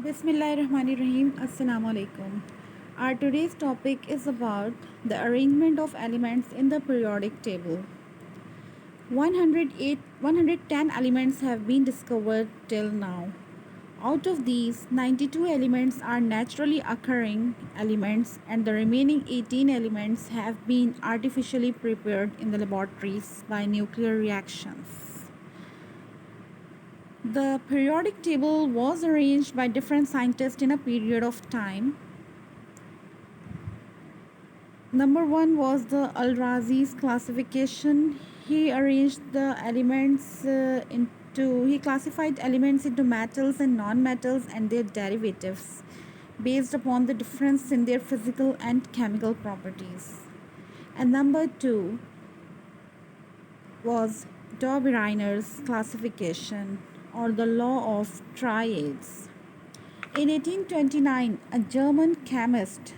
Bismillahirrahmanirrahim. Assalamu alaikum. Our today's topic is about the arrangement of elements in the periodic table. 110 elements have been discovered till now. Out of these, 92 elements are naturally occurring elements, and the remaining 18 elements have been artificially prepared in the laboratories by nuclear reactions. The periodic table was arranged by different scientists in a period of time. Number one was the AlRazis Classification. He arranged the elements he classified elements into metals and non-metals and their derivatives based upon the difference in their physical and chemical properties. And number two was Dobereiner's classification, or the law of triads. In 1829, a German chemist,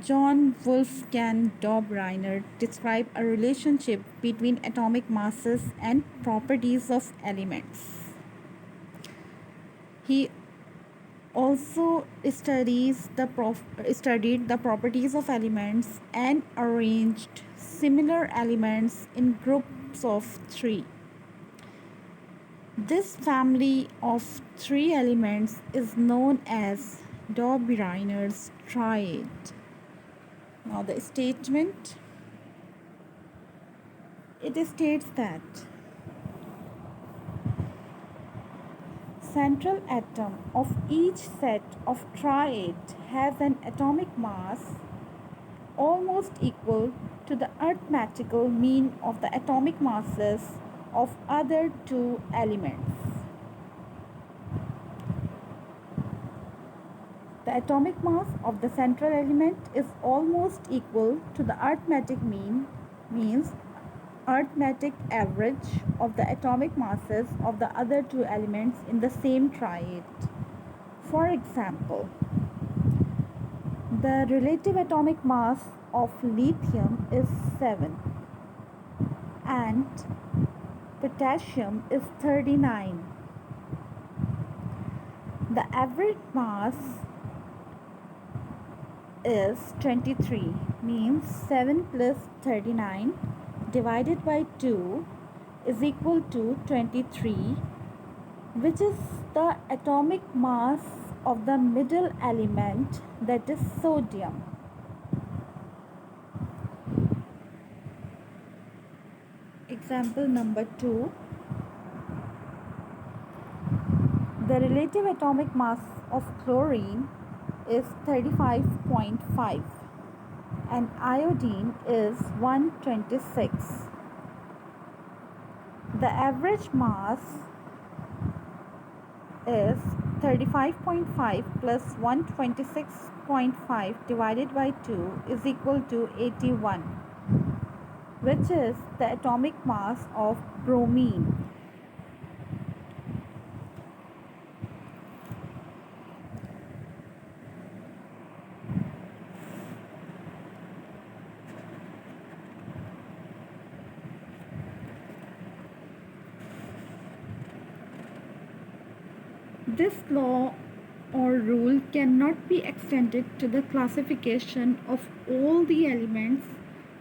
John Wolfgang Dobereiner, described a relationship between atomic masses and properties of elements. He also studied the properties of elements and arranged similar elements in groups of three. This family of three elements is known as Dobereiner's triad. Now the statement, it states that central atom of each set of triad has an atomic mass almost equal to the arithmetical mean of the atomic masses of other two elements. The atomic mass of the central element is almost equal to the arithmetic mean, means arithmetic average of the atomic masses of the other two elements in the same triad. For example, the relative atomic mass of lithium is 7 and potassium is 39. The average mass is 23, means 7 plus 39 divided by 2 is equal to 23, which is the atomic mass of the middle element, that is sodium. Example number 2. The relative atomic mass of chlorine is 35.5 and iodine is 126. The average mass is 35.5 plus 126.5 divided by 2 is equal to 81, which is the atomic mass of bromine. This law or rule cannot be extended to the classification of all the elements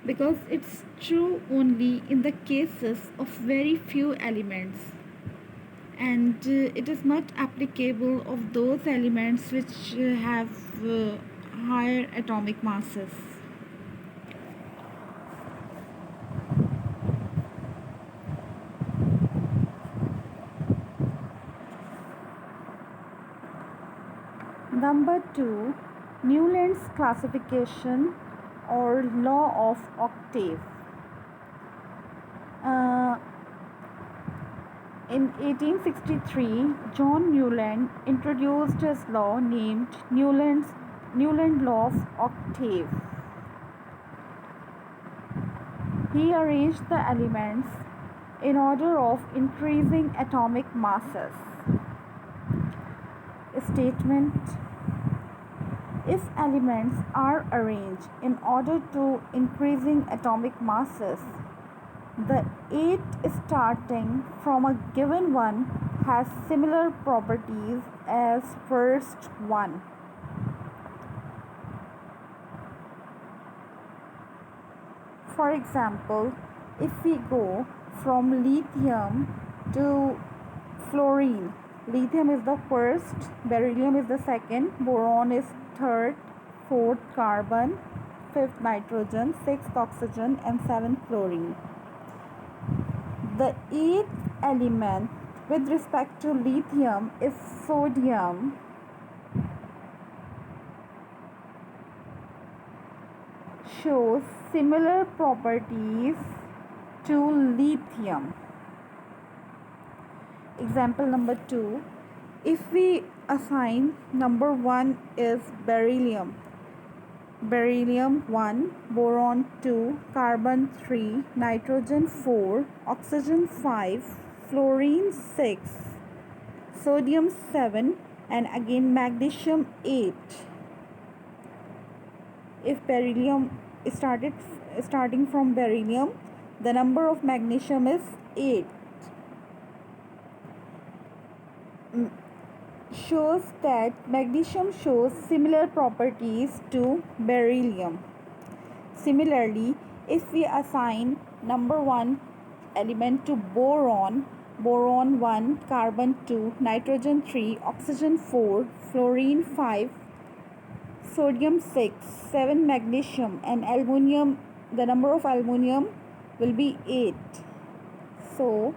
because it's true only in the cases of very few elements, and it is not applicable of those elements which have higher atomic masses. Number 2, Newlands Classification or law of octave. In 1863, John Newland introduced his law named Newland law of octave. He arranged the elements in order of increasing atomic masses. Statement: if elements are arranged in order to increasing atomic masses, the 8 starting from a given one has similar properties as first one. For example, if we go from lithium to fluorine, lithium is the first, beryllium is the second, boron is third, fourth carbon, fifth nitrogen, sixth oxygen, and seventh fluorine. The eighth element with respect to lithium is sodium. Shows similar properties to lithium. Example number 2. If we assign number 1 is beryllium. Beryllium 1, boron 2, carbon 3, nitrogen 4, oxygen 5, fluorine 6, sodium 7, and again magnesium 8. If beryllium starting from beryllium, the number of magnesium is 8. Shows that magnesium shows similar properties to beryllium. Similarly, if we assign number 1 element to boron, boron 1, carbon 2, nitrogen 3, oxygen 4, fluorine 5, sodium 6, 7 magnesium, and aluminum, the number of aluminum will be 8. So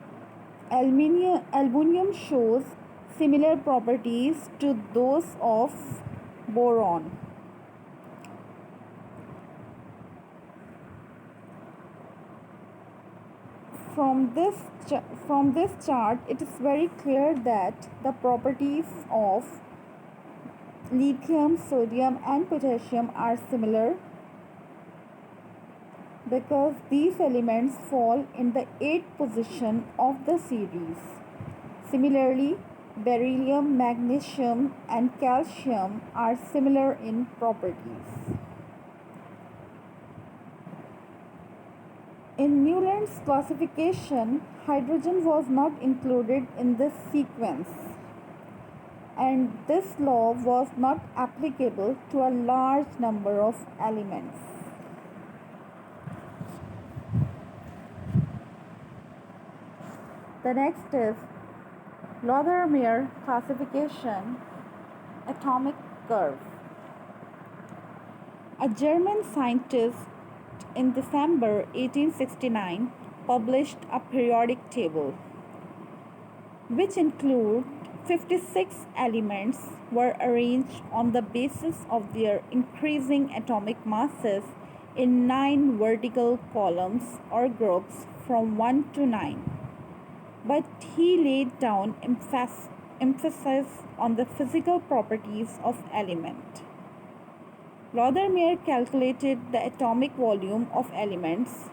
aluminum shows similar properties to those of boron. From this chart, it is very clear that the properties of lithium, sodium, and potassium are similar because these elements fall in the 8th position of the series. Similarly, beryllium, magnesium, and calcium are similar in properties. In Newlands classification, hydrogen was not included in this sequence, and this law was not applicable to a large number of elements. The next is Lothar Mayer classification, atomic curve. A German scientist in December 1869 published a periodic table which include 56 elements were arranged on the basis of their increasing atomic masses in 9 vertical columns or groups from 1 to 9. But he laid down emphasis on the physical properties of element. Lothar Mayer calculated the atomic volume of elements.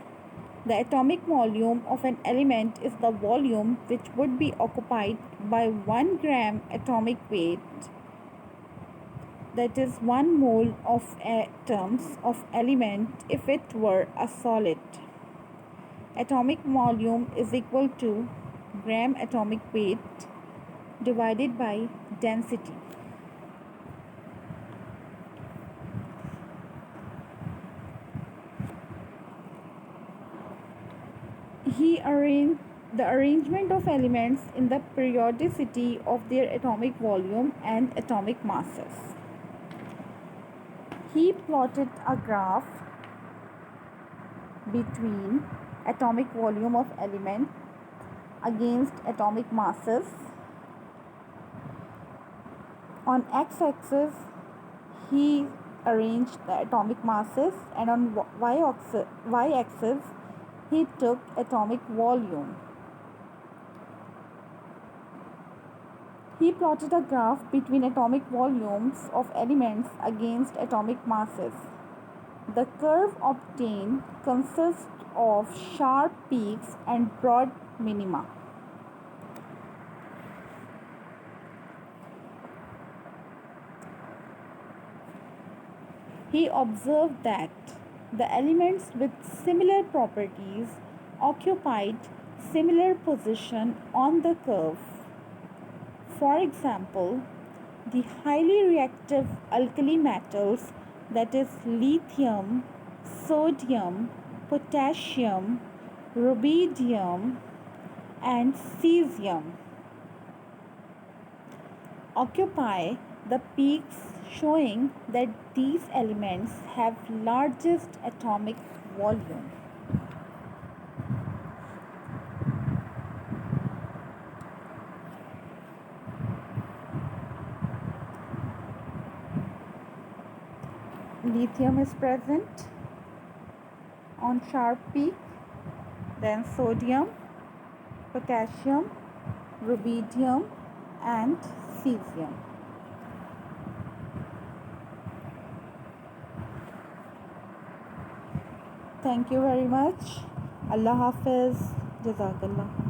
The atomic volume of an element is the volume which would be occupied by 1 gram atomic weight, that is 1 mole of atoms of element if it were a solid. Atomic volume is equal to gram atomic weight divided by density. He arranged the arrangement of elements in the periodicity of their atomic volume and atomic masses. He plotted a graph between atomic volume of element against atomic masses. On x-axis, he arranged the atomic masses, and on y-axis, he took atomic volume. He plotted a graph between atomic volumes of elements against atomic masses. The curve obtained consists of sharp peaks and broad minima. He observed that the elements with similar properties occupied similar position on the curve. For example, the highly reactive alkali metals, that is lithium, sodium, potassium, rubidium, and cesium, occupy the peaks, showing that these elements have largest atomic volume. Lithium is present on sharp peak, then sodium, potassium, rubidium, and cesium. Thank you very much. Allah Hafiz. Jazakallah.